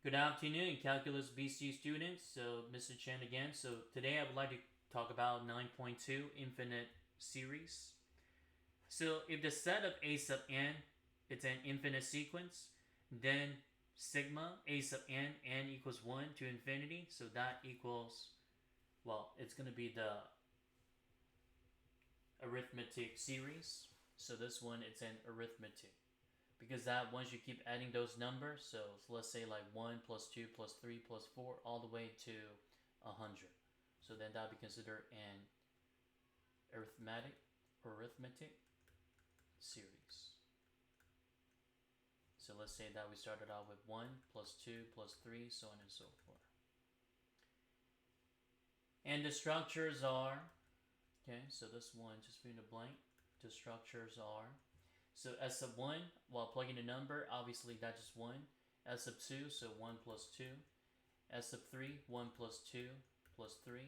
Good afternoon, Calculus BC students. So, Mr. Chen again. So, today I would like to talk about 9.2 infinite series. So, if the set of a sub n it's an infinite sequence, then sigma a sub n equals 1 to infinity. So, that equals, well, it's going to be the arithmetic series. So, this one it's an arithmetic. Because that once you keep adding those numbers, so let's say like 1 plus 2 plus 3 plus 4 all the way to 100, so then that would be considered an arithmetic series. So let's say that we started out with 1 plus 2 plus 3, so on and so forth. And the structures are, okay, so this one just fill in the blank. The structures are, so s sub 1, while plugging a number, obviously that's just 1. S sub 2, so 1 plus 2. S sub 3, 1 plus 2 plus 3.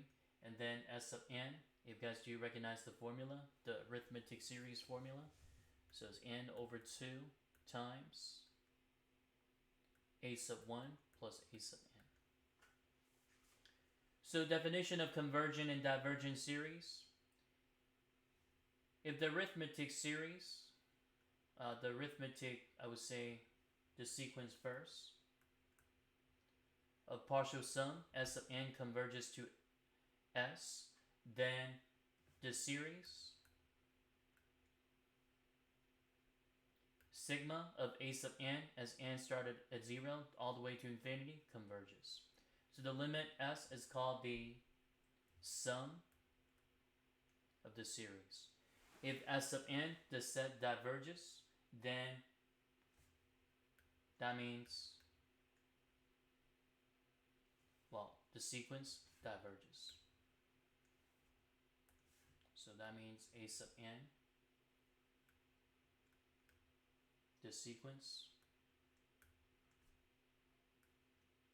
And then S sub n, if you guys do recognize the formula, the arithmetic series formula. So it's n over 2 times a sub 1 plus a sub n. So definition of convergent and divergent series. If the arithmetic series, I would say the sequence first, of partial sum, s sub n converges to s, then the series, sigma of a sub n as n started at 0 all the way to infinity converges. So the limit s is called the sum of the series. If s sub n, the set diverges, then that means, well, the sequence diverges. So that means a sub n, the sequence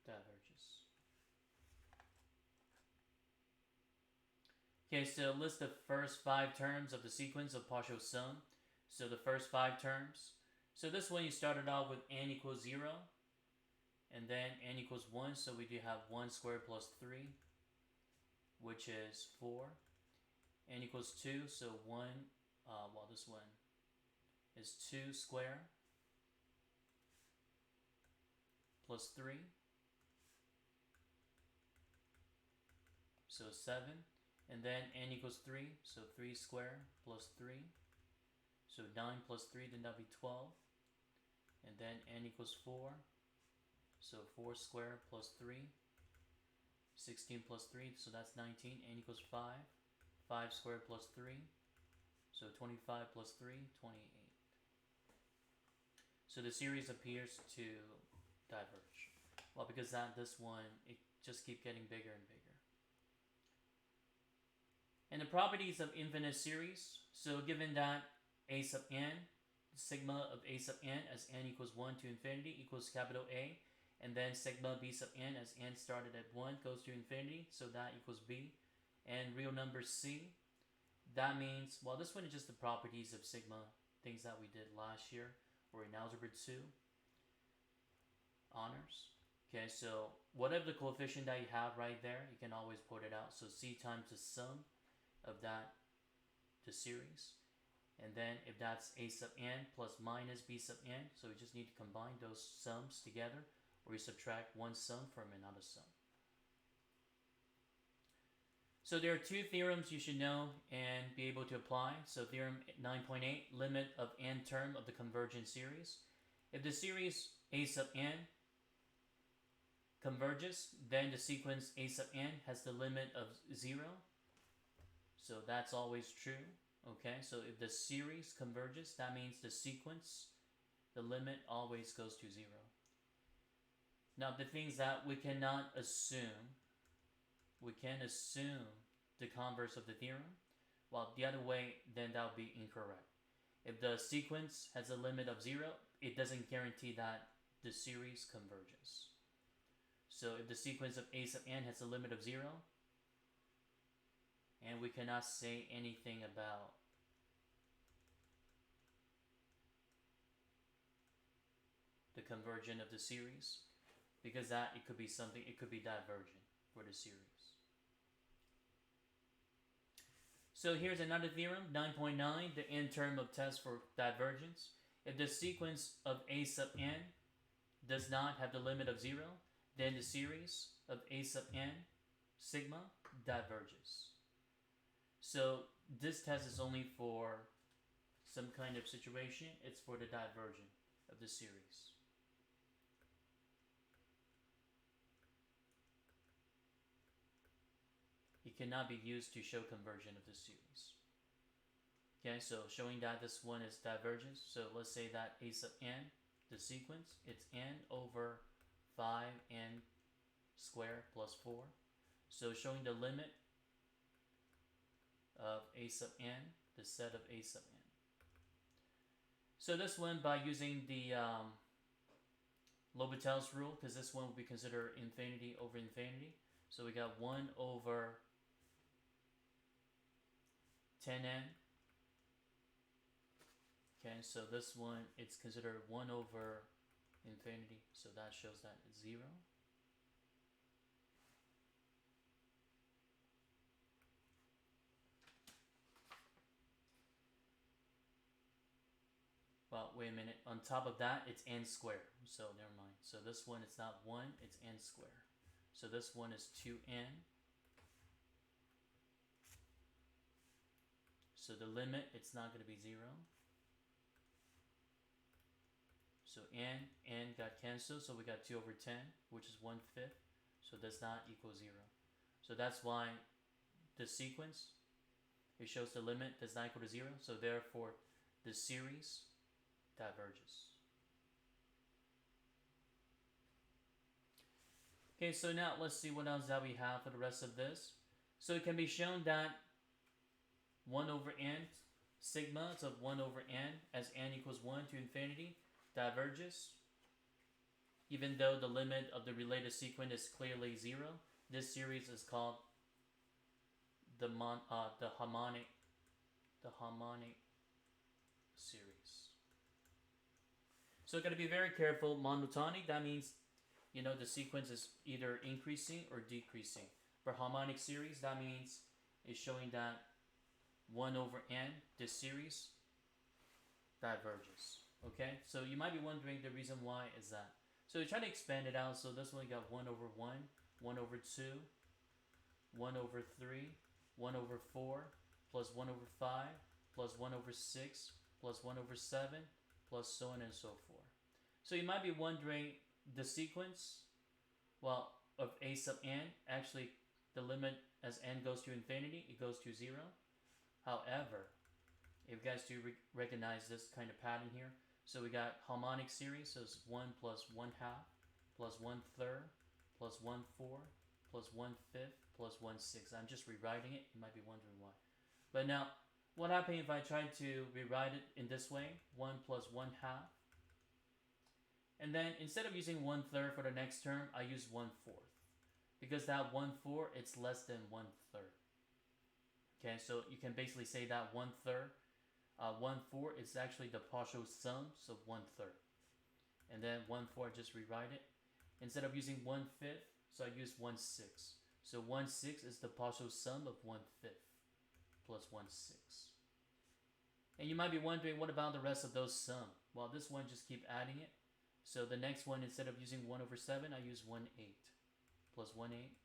diverges. Okay, so list the first 5 terms of the sequence of partial sum. So the first 5 terms. So this one you started out with n equals 0. And then n equals 1. So we do have 1 squared plus 3, which is 4. N equals 2. So 1, this one is 2 squared plus 3. So 7. And then n equals 3. So 3 squared plus 3. So 9 plus 3, then that'll be 12. And then n equals 4. So 4 squared plus 3. 16 plus 3, so that's 19. N equals 5. 5 squared plus 3. So 25 plus 3, 28. So the series appears to diverge. Well, because this one, it just keeps getting bigger and bigger. And the properties of infinite series. So given that a sub n, sigma of a sub n as n equals 1 to infinity equals capital A, and then sigma b sub n as n started at 1 goes to infinity, so that equals b. And real number c, that means, well, this one is just the properties of sigma, things that we did last year or in Algebra 2 honors. Okay, so whatever the coefficient that you have right there, you can always put it out. So c times the sum of that, the series. And then if that's a sub n plus minus b sub n, so we just need to combine those sums together, or you subtract one sum from another sum. So there are 2 theorems you should know and be able to apply. So theorem 9.8, limit of n term of the convergent series. If the series a sub n converges, then the sequence a sub n has the limit of 0. So that's always true. Okay, so if the series converges, that means the sequence, the limit always goes to 0. Now the things that we cannot assume, we can assume the converse of the theorem, while the other way, then that would be incorrect. If the sequence has a limit of 0, it doesn't guarantee that the series converges. So if the sequence of a sub n has a limit of 0, and we cannot say anything about the convergence of the series, because that it could be something, it could be divergent for the series. So here's another theorem, 9.9, the n term of test for divergence. If the sequence of a sub n does not have the limit of 0, then the series of a sub n sigma diverges. So this test is only for some kind of situation. It's for the divergence of the series. It cannot be used to show convergence of the series. Okay, so showing that this one is divergence. So let's say that a sub n, the sequence, it's n over 5n squared plus 4. So showing the limit of a sub n, the set of a sub n. So this one, by using the L'Hopital's rule, because this one will be considered infinity over infinity. So we got 1 over 10n. Okay, so this one, it's considered 1 over infinity, so that shows that it's 0. Well, wait a minute. On top of that, it's n squared. So never mind. So this one, it's not 1, it's n squared. So this one is 2n. So the limit, it's not going to be 0. So n got cancelled, so we got 2 over 10, which is 1/5. So does not equal 0. So that's why the sequence, it shows the limit does not equal to 0. So therefore, the series diverges. Okay, so now let's see what else that we have for the rest of this. So it can be shown that 1 over n, sigma of 1 over n, as n equals 1 to infinity, diverges. Even though the limit of the related sequence is clearly 0, this series is called the harmonic series. So you got to be very careful. Monotonic, that means the sequence is either increasing or decreasing. For harmonic series, that means it's showing that 1 over n, this series diverges. Okay, so you might be wondering the reason why is that. So you try to expand it out. So this one you got 1 over 1, 1 over 2, 1 over 3, 1 over 4, plus 1 over 5, plus 1 over 6, plus 1 over 7, plus so on and so forth. So you might be wondering the sequence, well, of a sub n, actually the limit as n goes to infinity, it goes to 0. However, if you guys do recognize this kind of pattern here, so we got harmonic series, so it's 1 plus 1 half, plus 1 third, plus 1 fourth, plus 1 fifth, plus 1 sixth. I'm just rewriting it. You might be wondering why. But now, what happens if I try to rewrite it in this way? 1 plus 1 half. And then instead of using 1 third for the next term, I use 1 fourth. Because that 1 fourth, it's less than 1 third. Okay, so you can basically say that 1 third, 1 fourth is actually the partial sum, so 1 third. And then 1 fourth, just rewrite it. Instead of using 1 fifth, so I use 1 sixth. So 1 sixth is the partial sum of 1 fifth plus 1 sixth. And you might be wondering, what about the rest of those sum? Well, this one, just keep adding it. So the next one, instead of using 1 over 7, I use 1 eighth plus 1 eighth.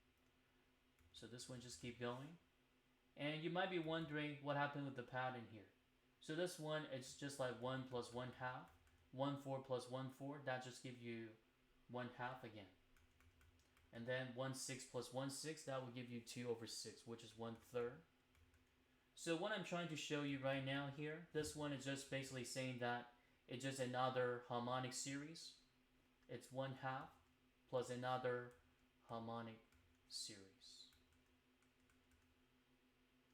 So this one, just keep going. And you might be wondering what happened with the pattern here. So this one, it's just like 1 plus 1 half. 1 4 plus 1 4, that just gives you 1 half again. And then 1 6 plus 1 6, that will give you 2 over 6, which is 1 third. So what I'm trying to show you right now here, this one is just basically saying that it's just another harmonic series. It's 1 half plus another harmonic series.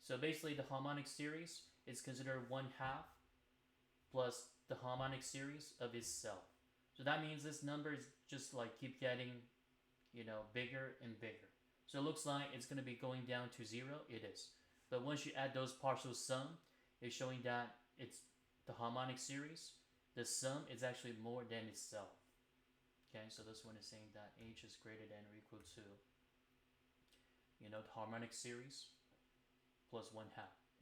So basically the harmonic series is considered 1 half plus the harmonic series of itself. So that means this number is just like keep getting, bigger and bigger. So it looks like it's going to be going down to 0. It is. But once you add those partial sum, it's showing that it's the harmonic series. The sum is actually more than itself. Okay, so this one is saying that h is greater than or equal to, the harmonic series plus 1/2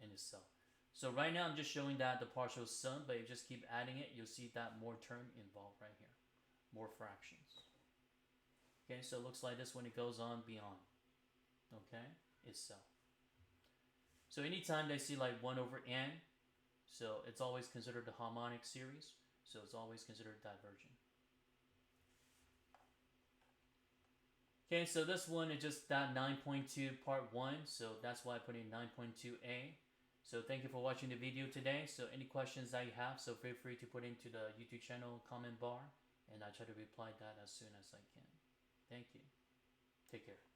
in itself. So right now I'm just showing that the partial sum, but you just keep adding it, you'll see that more term involved right here. More fractions. Okay, so it looks like this when it goes on beyond. Okay, itself. So anytime they see like 1 over n, so it's always considered the harmonic series, so it's always considered divergent. Okay, so this one is just that 9.2 part 1, so that's why I put in 9.2a. So thank you for watching the video today. So any questions that you have, so feel free to put into the YouTube channel comment bar, and I try to reply that as soon as I can. Thank you. Take care.